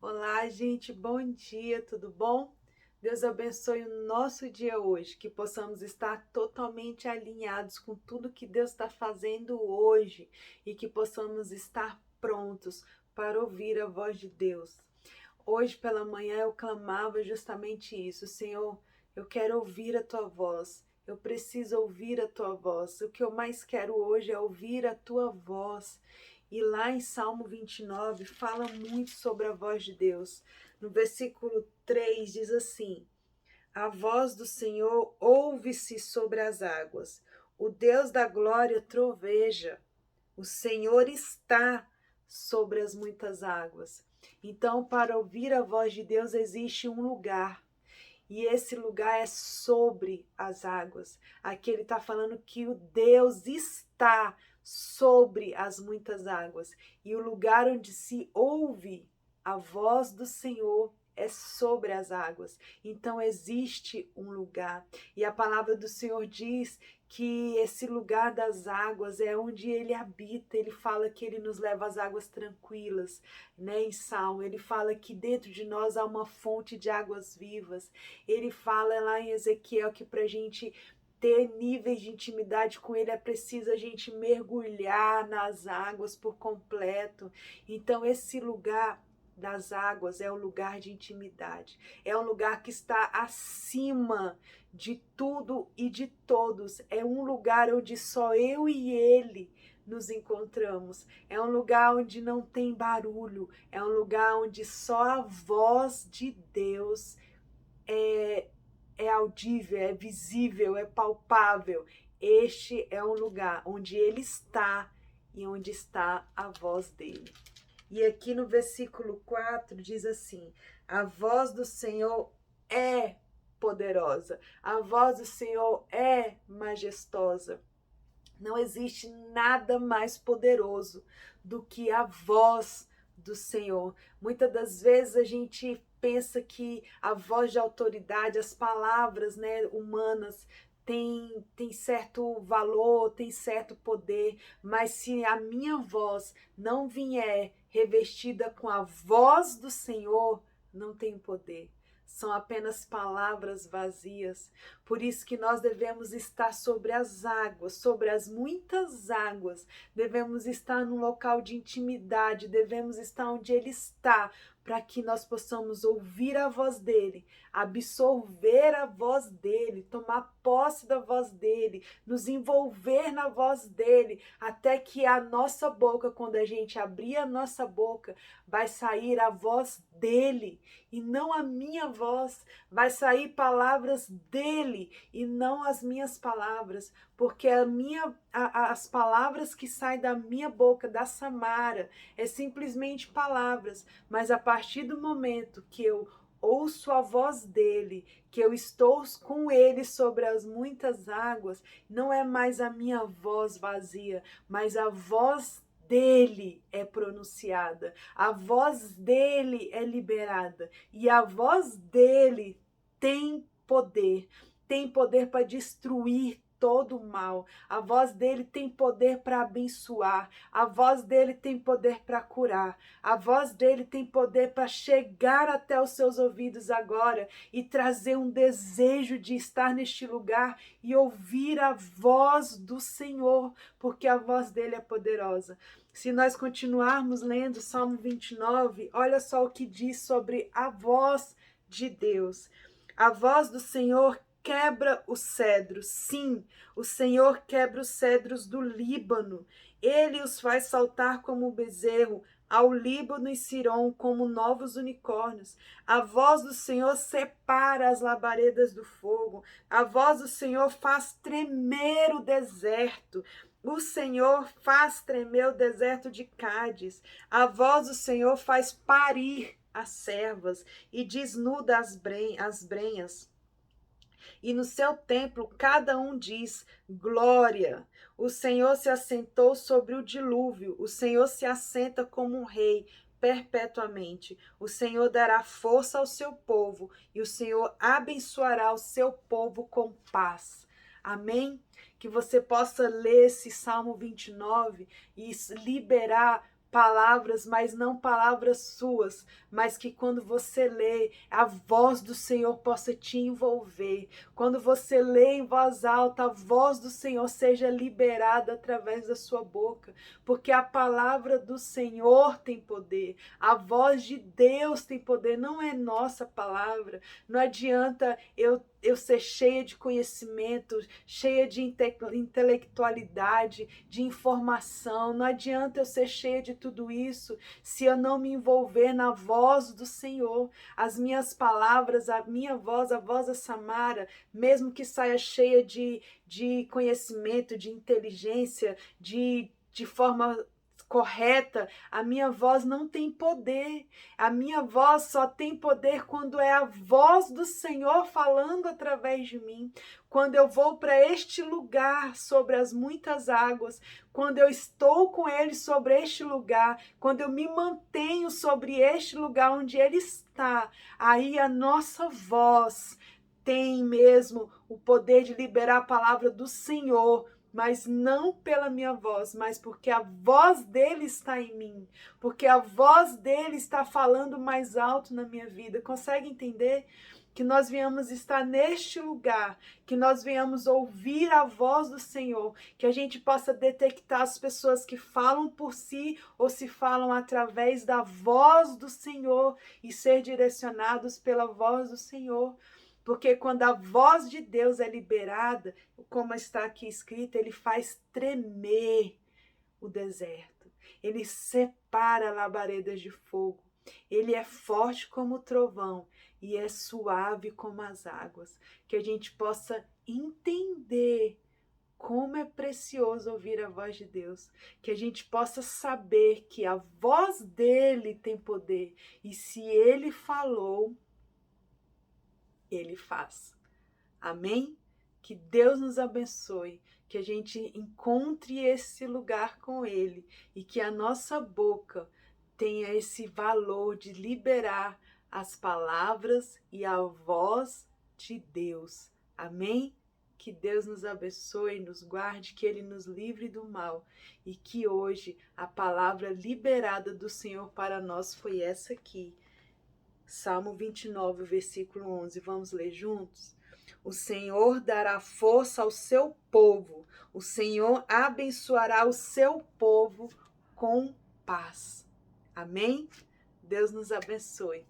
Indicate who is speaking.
Speaker 1: Olá, gente, bom dia, tudo bom? Deus abençoe o nosso dia hoje, que possamos estar totalmente alinhados com tudo que Deus está fazendo hoje e que possamos estar prontos para ouvir a voz de Deus. Hoje pela manhã eu clamava justamente isso: Senhor, eu quero ouvir a tua voz. Eu preciso ouvir a tua voz. O que eu mais quero hoje é ouvir a tua voz. E lá em Salmo 29 fala muito sobre a voz de Deus. No versículo 3 diz assim: A voz do Senhor ouve-se sobre as águas. O Deus da glória troveja. O Senhor está sobre as muitas águas. Então, para ouvir a voz de Deus existe um lugar. E esse lugar é sobre as águas. Aqui ele está falando que o Deus está sobre as muitas águas. E o lugar onde se ouve a voz do Senhor é sobre as águas. Então existe um lugar. E a palavra do Senhor diz que esse lugar das águas é onde ele habita. Ele fala que ele nos leva às águas tranquilas, né? Em Salmo, ele fala que dentro de nós há uma fonte de águas vivas. Ele fala lá em Ezequiel que para a gente ter níveis de intimidade com ele é preciso a gente mergulhar nas águas por completo. Então esse lugar das águas é um lugar de intimidade, é um lugar que está acima de tudo e de todos, é um lugar onde só eu e ele nos encontramos, é um lugar onde não tem barulho, é um lugar onde só a voz de Deus é audível, é visível, é palpável. Este é um lugar onde ele está e onde está a voz dele. E aqui no versículo 4 diz assim: a voz do Senhor é poderosa, a voz do Senhor é majestosa. Não existe nada mais poderoso do que a voz do Senhor. Muitas das vezes a gente pensa que a voz de autoridade, as palavras, né, humanas, tem certo valor, tem certo poder, mas se a minha voz não vier revestida com a voz do Senhor, não tem poder. São apenas palavras vazias. Por isso que nós devemos estar sobre as águas, sobre as muitas águas. Devemos estar num local de intimidade, devemos estar onde Ele está, para que nós possamos ouvir a voz dele, absorver a voz dele, tomar posse da voz dele, nos envolver na voz dele, até que a nossa boca, quando a gente abrir a nossa boca, vai sair a voz dele e não a minha voz, vai sair palavras dele e não as minhas palavras, porque as palavras que saem da minha boca, da Samara, é simplesmente palavras, mas a partir do momento que eu ouço a voz dele, que eu estou com ele sobre as muitas águas, não é mais a minha voz vazia, mas a voz dele é pronunciada, a voz dele é liberada e a voz dele tem poder para destruir todo o mal. A voz dele tem poder para abençoar. A voz dele tem poder para curar. A voz dele tem poder para chegar até os seus ouvidos agora e trazer um desejo de estar neste lugar e ouvir a voz do Senhor, porque a voz dele é poderosa. Se nós continuarmos lendo Salmo 29, olha só o que diz sobre a voz de Deus. A voz do Senhor quebra os cedros. Sim, o Senhor quebra os cedros do Líbano. Ele os faz saltar como um bezerro, ao Líbano e Sirom como novos unicórnios. A voz do Senhor separa as labaredas do fogo. A voz do Senhor faz tremer o deserto. O Senhor faz tremer o deserto de Cádiz. A voz do Senhor faz parir as servas e desnuda as brenhas. E no seu templo cada um diz: glória. O Senhor se assentou sobre o dilúvio, o Senhor se assenta como um rei perpetuamente. O Senhor dará força ao seu povo e o Senhor abençoará o seu povo com paz. Amém? Que você possa ler esse Salmo 29 e liberar palavras, mas não palavras suas, mas que quando você lê, a voz do Senhor possa te envolver. Quando você lê em voz alta, a voz do Senhor seja liberada através da sua boca, porque a palavra do Senhor tem poder, a voz de Deus tem poder, não é nossa palavra. Não adianta eu ser cheia de conhecimento, cheia de intelectualidade, de informação. Não adianta eu ser cheia de tudo isso se eu não me envolver na voz do Senhor. As minhas palavras, a minha voz, a voz da Samara, mesmo que saia cheia de conhecimento, de inteligência, de forma correta, a minha voz não tem poder. A minha voz só tem poder quando é a voz do Senhor falando através de mim. Quando eu vou para este lugar sobre as muitas águas, quando eu estou com Ele sobre este lugar, quando eu me mantenho sobre este lugar onde Ele está, aí a nossa voz tem mesmo o poder de liberar a palavra do Senhor, mas não pela minha voz, mas porque a voz dele está em mim, porque a voz dele está falando mais alto na minha vida. Consegue entender? Que nós venhamos estar neste lugar, que nós venhamos ouvir a voz do Senhor, que a gente possa detectar as pessoas que falam por si ou se falam através da voz do Senhor e ser direcionados pela voz do Senhor. Porque quando a voz de Deus é liberada, como está aqui escrito, ele faz tremer o deserto. Ele separa labaredas de fogo. Ele é forte como o trovão e é suave como as águas. Que a gente possa entender como é precioso ouvir a voz de Deus. Que a gente possa saber que a voz dele tem poder. E se ele falou, ele faz. Amém? Que Deus nos abençoe, que a gente encontre esse lugar com Ele e que a nossa boca tenha esse valor de liberar as palavras e a voz de Deus. Amém? Que Deus nos abençoe, nos guarde, que Ele nos livre do mal e que hoje a palavra liberada do Senhor para nós foi essa aqui. Salmo 29, versículo 11. Vamos ler juntos? O Senhor dará força ao seu povo. O Senhor abençoará o seu povo com paz. Amém? Deus nos abençoe.